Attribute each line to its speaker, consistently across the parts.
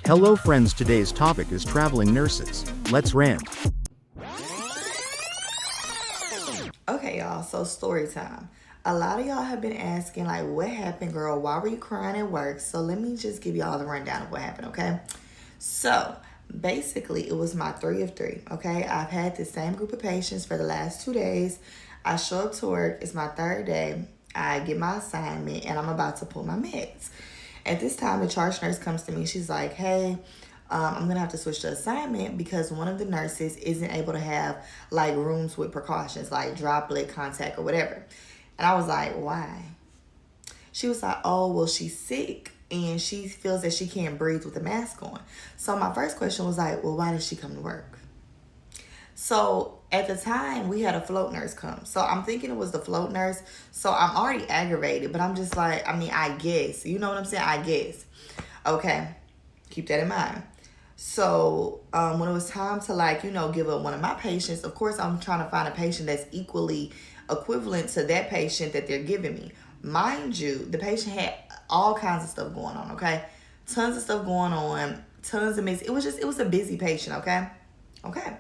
Speaker 1: Hello friends, today's topic is traveling nurses. Let's rant.
Speaker 2: Okay, y'all, so story time. A lot of y'all have been asking, like, what happened, girl? Why were you crying at work? So let me just give y'all the rundown of what happened, okay? So basically, it was my 3 of 3, okay? I've had the same group of patients for the last 2 days. I show up to work, it's my 3rd day. I get my assignment, and I'm about to pull my meds. At this time, the charge nurse comes to me. She's like, hey, I'm going to have to switch the assignment because one of the nurses isn't able to have, like, rooms with precautions, like droplet, contact, or whatever. And I was like, why? She was like, oh, well, she's sick, and she feels that she can't breathe with a mask on. So my first question was like, well, why did she come to work? So at the time, we had a float nurse come. So I'm thinking it was the float nurse. So I'm already aggravated, but I'm just like, I guess. You know what I'm saying? I guess. Okay. Keep that in mind. So when it was time to, like, give up one of my patients, of course, I'm trying to find a patient that's equally equivalent to that patient that they're giving me. Mind you, the patient had all kinds of stuff going on, okay? Tons of stuff going on, tons of mix. It was a busy patient, okay? Okay.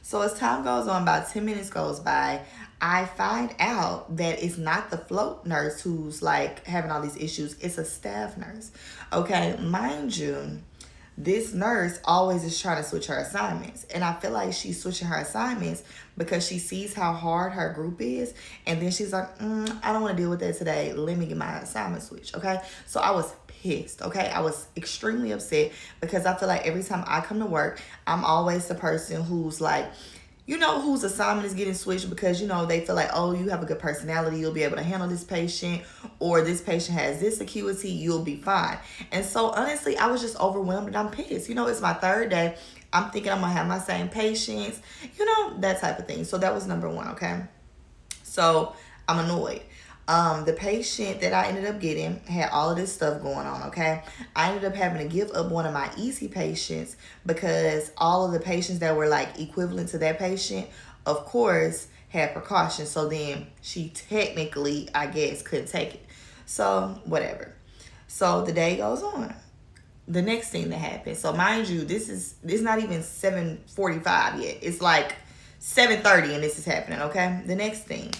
Speaker 2: So as time goes on, about 10 minutes goes by, I find out that it's not the float nurse who's, like, having all these issues. It's a staff nurse. Okay, mind you, this nurse always is trying to switch her assignments. And I feel like she's switching her assignments because she sees how hard her group is. And then she's like, I don't want to deal with that today. Let me get my assignment switched, okay? So I was pissed, okay? I was extremely upset because I feel like every time I come to work, I'm always the person who's like, whose assignment is getting switched because, they feel like, oh, you have a good personality, you'll be able to handle this patient, or this patient has this acuity, you'll be fine. And so, honestly, I was just overwhelmed and I'm pissed. It's my 3rd day. I'm thinking I'm going to have my same patients, that type of thing. So that was number 1, okay? So I'm annoyed. The patient that I ended up getting had all of this stuff going on, okay? I ended up having to give up one of my easy patients because all of the patients that were, like, equivalent to that patient, of course, had precautions. So then she technically, I guess, couldn't take it. So whatever. So the day goes on. The next thing that happened. So mind you, it's not even 7:45 yet. It's like 7:30 and this is happening, okay? The next thing.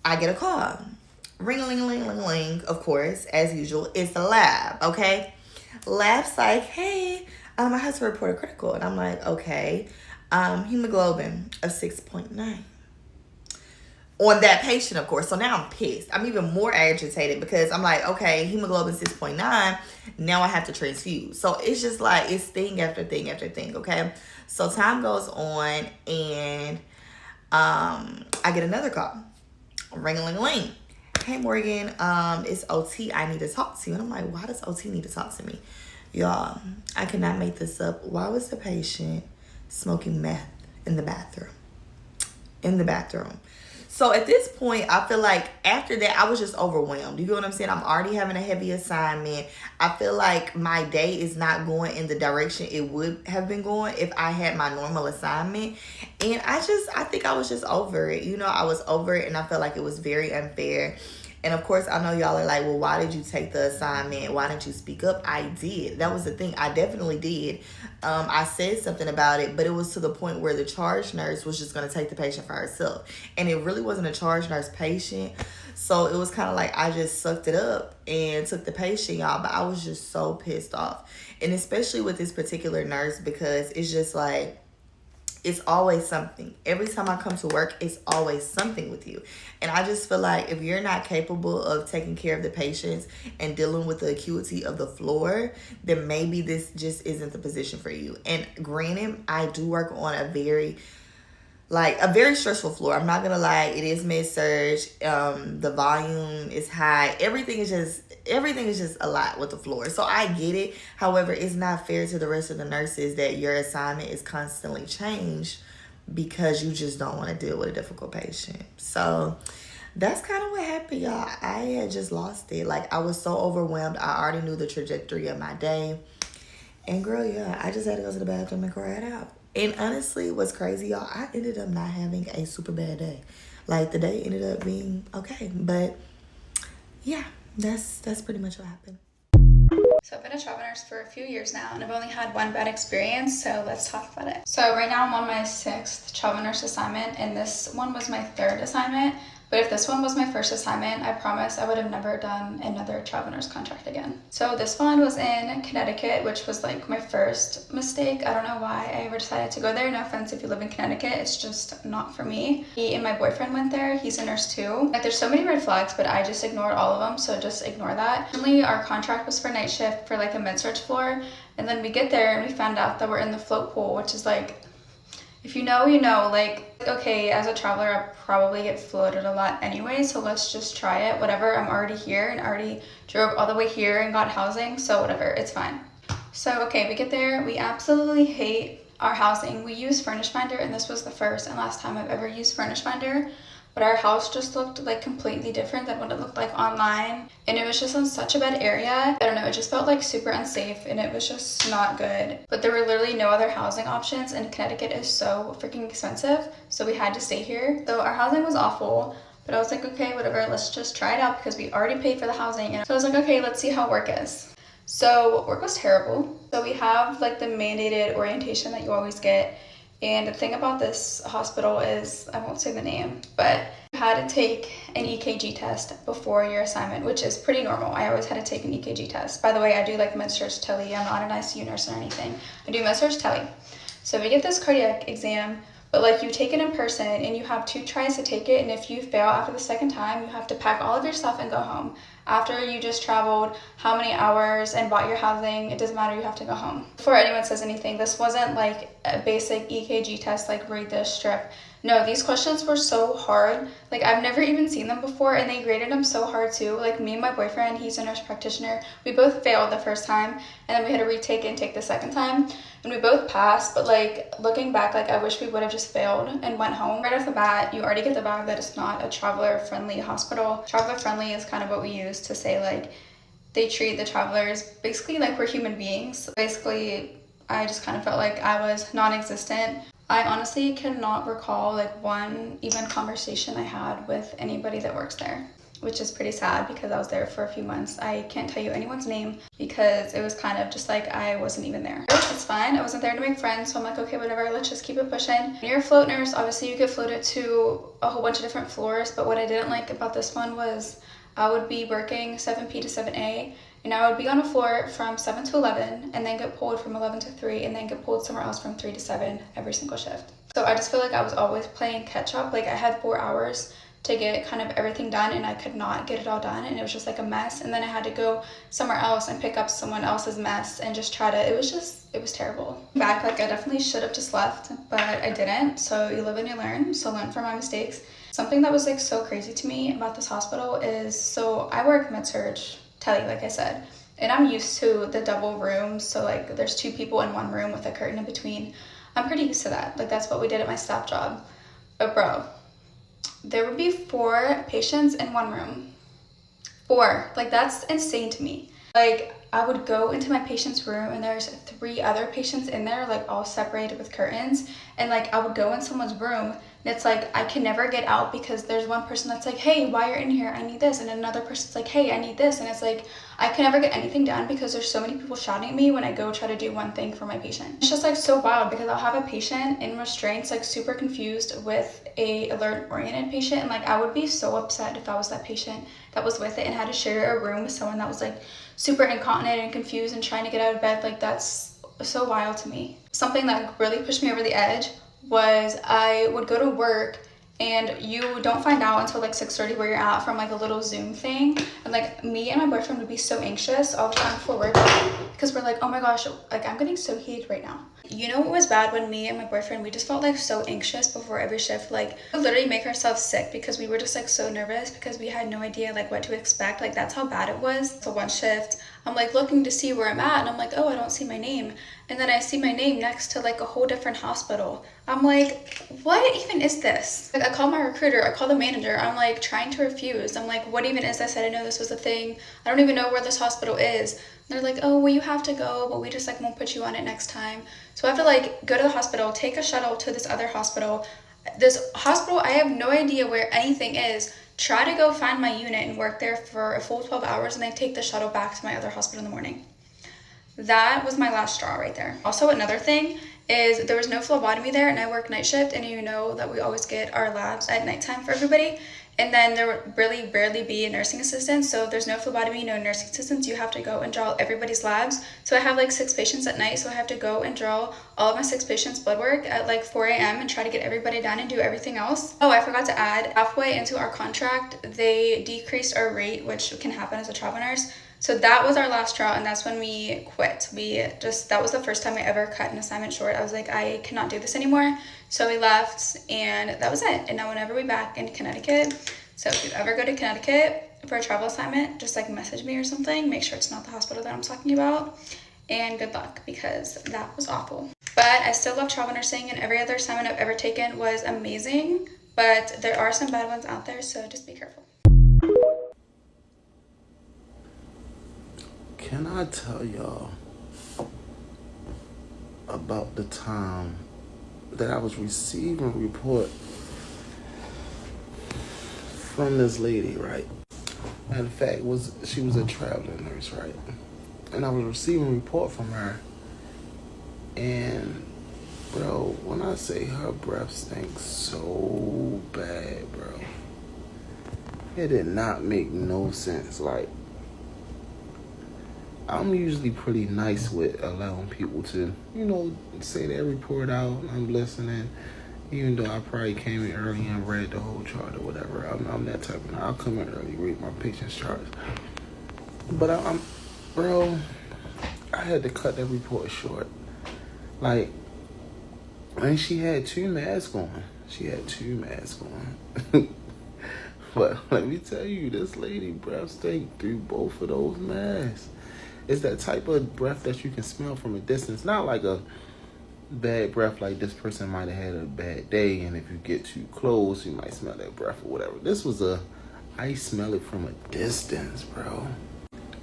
Speaker 2: I get a call. Ring-a-ling-a-ling-a-ling, of course, as usual. It's the lab, okay? Lab's like, hey, I have to report a critical. And I'm like, okay. Hemoglobin of 6.9. On that patient, of course. So now I'm pissed. I'm even more agitated because I'm like, okay, hemoglobin 6.9. Now I have to transfuse. So it's just like, it's thing after thing after thing, okay? So time goes on and I get another call. Ring-a-ling-a-ling. Hey, Morgan, it's OT. I need to talk to you. And I'm like, why does OT need to talk to me? Y'all, I cannot make this up. Why was the patient smoking meth in the bathroom? In the bathroom. So at this point, I feel like after that, I was just overwhelmed. You get what I'm saying? I'm already having a heavy assignment. I feel like my day is not going in the direction it would have been going if I had my normal assignment. And I think I was just over it. I was over it and I felt like it was very unfair. And of course, I know y'all are like, well, why did you take the assignment? Why didn't you speak up? I did. That was the thing. I definitely did. I said something about it, but it was to the point where the charge nurse was just going to take the patient for herself. And it really wasn't a charge nurse patient. So it was kind of like I just sucked it up and took the patient, y'all. But I was just so pissed off. And especially with this particular nurse because it's just like, it's always something. Every time I come to work, it's always something with you. And I just feel like if you're not capable of taking care of the patients and dealing with the acuity of the floor, then maybe this just isn't the position for you. And granted, I do work on a very stressful floor. I'm not gonna lie, it is med-surg. The volume is high. Everything is just a lot with the floor. So I get it. However, it's not fair to the rest of the nurses that your assignment is constantly changed because you just don't want to deal with a difficult patient. So that's kind of what happened, y'all. I had just lost it. Like, I was so overwhelmed. I already knew the trajectory of my day. And girl, yeah, I just had to go to the bathroom and cry it out. And honestly, what's crazy, y'all, I ended up not having a super bad day. Like, the day ended up being okay. But yeah, that's pretty much what happened.
Speaker 3: So I've been a travel nurse for a few years now, and I've only had one bad experience, so let's talk about it. So right now I'm on my 6th travel nurse assignment, and this one was my 3rd assignment. But if this one was my 1st assignment, I promise I would have never done another travel nurse contract again. So this one was in Connecticut, which was like my first mistake. I don't know why I ever decided to go there. No offense if you live in Connecticut, it's just not for me. Me and my boyfriend went there. He's a nurse too. Like, there's so many red flags, but I just ignored all of them, so just ignore that. Originally, our contract was for night shift for like a med-surg floor, and then we get there and we found out that we're in the float pool, which is like, if you know, you know. Like, okay, as a traveler, I probably get floated a lot anyway, so let's just try it. Whatever, I'm already here and already drove all the way here and got housing, so whatever, it's fine. So, okay, we get there. We absolutely hate our housing. We use Furnish Finder, and this was the first and last time I've ever used Furnish Finder. But our house just looked like completely different than what it looked like online. And it was just in such a bad area. I don't know, it just felt like super unsafe and it was just not good. But there were literally no other housing options, and Connecticut is so freaking expensive. So we had to stay here. So our housing was awful, but I was like, okay, whatever, let's just try it out because we already paid for the housing. And so I was like, okay, let's see how work is. So work was terrible. So we have like the mandated orientation that you always get. And the thing about this hospital is, I won't say the name, but you had to take an EKG test before your assignment, which is pretty normal. I always had to take an EKG test. By the way, I do like med-surg tele. I'm not an ICU nurse or anything. I do med-surg tele. So we get this cardiac exam, but like, you take it in person and you have 2 tries to take it. And if you fail after the 2nd time, you have to pack all of your stuff and go home. After you just traveled how many hours and bought your housing, it doesn't matter, you have to go home. Before anyone says anything, this wasn't like a basic EKG test, like read this strip. No, these questions were so hard. Like, I've never even seen them before, and they graded them so hard too. Like, me and my boyfriend, he's a nurse practitioner, we both failed the first time, and then we had to retake it and take the 2nd time, and we both passed. But like, looking back, like, I wish we would have just failed and went home. Right off the bat, you already get the vibe that it's not a traveler friendly hospital. Traveler friendly is kind of what we use to say like they treat the travelers basically like we're human beings. Basically, I just kind of felt like I was non-existent. I honestly cannot recall like one even conversation I had with anybody that works there, which is pretty sad because I was there for a few months. I can't tell you anyone's name because it was kind of just like I wasn't even there. It's fine. I wasn't there to make friends, so I'm like, okay, whatever, let's just keep it pushing. When you're a float nurse, obviously you get floated to a whole bunch of different floors, but what I didn't like about this one was I would be working 7P to 7A, and I would be on a floor from 7 to 11, and then get pulled from 11 to 3, and then get pulled somewhere else from 3 to 7 every single shift. So I just feel like I was always playing catch up. Like, I had 4 hours to get kind of everything done, and I could not get it all done, and it was just like a mess. And then I had to go somewhere else and pick up someone else's mess and just try to, it was terrible. Back, like, I definitely should have just left, but I didn't. So you live and you learn, so learn from my mistakes. Something that was like so crazy to me about this hospital is, so I work med-surg tele, like I said, and I'm used to the double rooms. So like, there's 2 people in one room with a curtain in between. I'm pretty used to that. Like, that's what we did at my staff job. But bro, there would be 4 patients in one room. 4. Like, that's insane to me. Like, I would go into my patient's room and there's 3 other patients in there, like all separated with curtains. And like, I would go in someone's room and it's like, I can never get out because there's one person that's like, hey, while you're in here, I need this. And another person's like, hey, I need this. And it's like, I can never get anything done because there's so many people shouting at me when I go try to do one thing for my patient. It's just like so wild because I'll have a patient in restraints, like super confused with a alert oriented patient. And like, I would be so upset if I was that patient that was with it and had to share a room with someone that was like super incontinent and confused and trying to get out of bed. Like, that's so wild to me. Something that really pushed me over the edge was I would go to work and you don't find out until like 6:30 where you're at from like a little Zoom thing. And like, me and my boyfriend would be so anxious all the time before work because we're like, oh my gosh, like, I'm getting so heated right now. You know what was bad? When me and my boyfriend, we just felt like so anxious before every shift. Like, we would literally make ourselves sick because we were just like so nervous because we had no idea like what to expect. Like, that's how bad it was. So one shift, I'm like looking to see where I'm at, and I'm like, oh, I don't see my name. And then I see my name next to like a whole different hospital. I'm like, what even is this? Like, I called my recruiter, I called the manager, I'm like trying to refuse. I'm like, what even is this? I didn't know this was a thing. I don't even know where this hospital is. They're like, oh, well, you have to go, but we just like won't put you on it next time. So I have to like go to the hospital, take a shuttle to this other hospital. This hospital, I have no idea where anything is. Try to go find my unit and work there for a full 12 hours, and then take the shuttle back to my other hospital in the morning. That was my last straw right there. Also, another thing is there was no phlebotomy there, and I work night shift, and you know that we always get our labs at nighttime for everybody. And then there would really rarely be a nursing assistant. So if there's no phlebotomy, no nursing assistants, you have to go and draw everybody's labs. So I have like 6 patients at night. So I have to go and draw all of my 6 patients' blood work at like 4 a.m. and try to get everybody done and do everything else. Oh, I forgot to add, halfway into our contract, they decreased our rate, which can happen as a travel nurse. So that was our last straw, and that's when we quit. That was the first time I ever cut an assignment short. I was like, I cannot do this anymore. So we left, and that was it. And now whenever we're back in Connecticut, so if you ever go to Connecticut for a travel assignment, just like message me or something. Make sure it's not the hospital that I'm talking about. And good luck, because that was awful. But I still love travel nursing, and every other assignment I've ever taken was amazing. But there are some bad ones out there, so just be careful.
Speaker 4: Can I tell y'all about the time that I was receiving a report from this lady, right? Matter of fact, she was a traveling nurse, right? And I was receiving a report from her, and bro, when I say her breath stinks so bad, bro, it did not make no sense. Like, I'm usually pretty nice with allowing people to, say their report out. I'm listening, even though I probably came in early and read the whole chart or whatever. I'm that type of, I'll come in early, read my patient's charts. But bro, I had to cut that report short. Like, and she had 2 masks on. But let me tell you, this lady breath stink through both of those masks. It's that type of breath that you can smell from a distance. Not like a bad breath, like this person might have had a bad day, and if you get too close, you might smell that breath or whatever. This was I smell it from a distance, bro.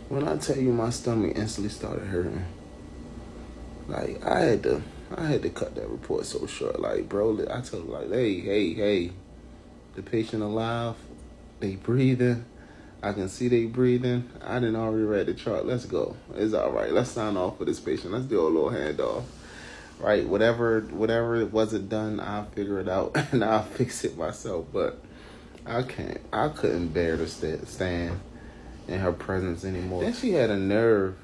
Speaker 4: When I tell you my stomach instantly started hurting, like I had to cut that report so short. Like, bro, I told her, like, hey, the patient alive, they breathing. I can see they breathing. I didn't already read the chart. Let's go. It's all right. Let's sign off for this patient. Let's do a little handoff. Right? Whatever it wasn't done, I'll figure it out and I'll fix it myself. But I couldn't bear to stand in her presence anymore. Then she had the nerve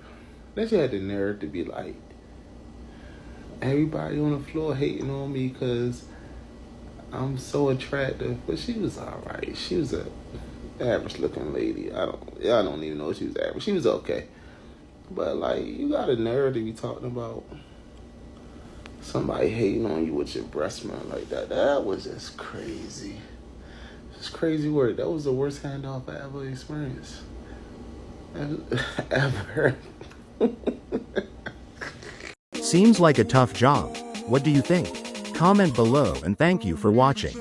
Speaker 4: to be like, everybody on the floor hating on me because I'm so attractive. But she was all right. She was a average looking lady. I don't even know if she was average. She was okay. But like, you got a nerve to be talking about somebody hating on you with your breast smell like that. That was just crazy. Just crazy work. That was the worst handoff I ever experienced. Ever.
Speaker 1: Seems like a tough job. What do you think? Comment below, and thank you for watching.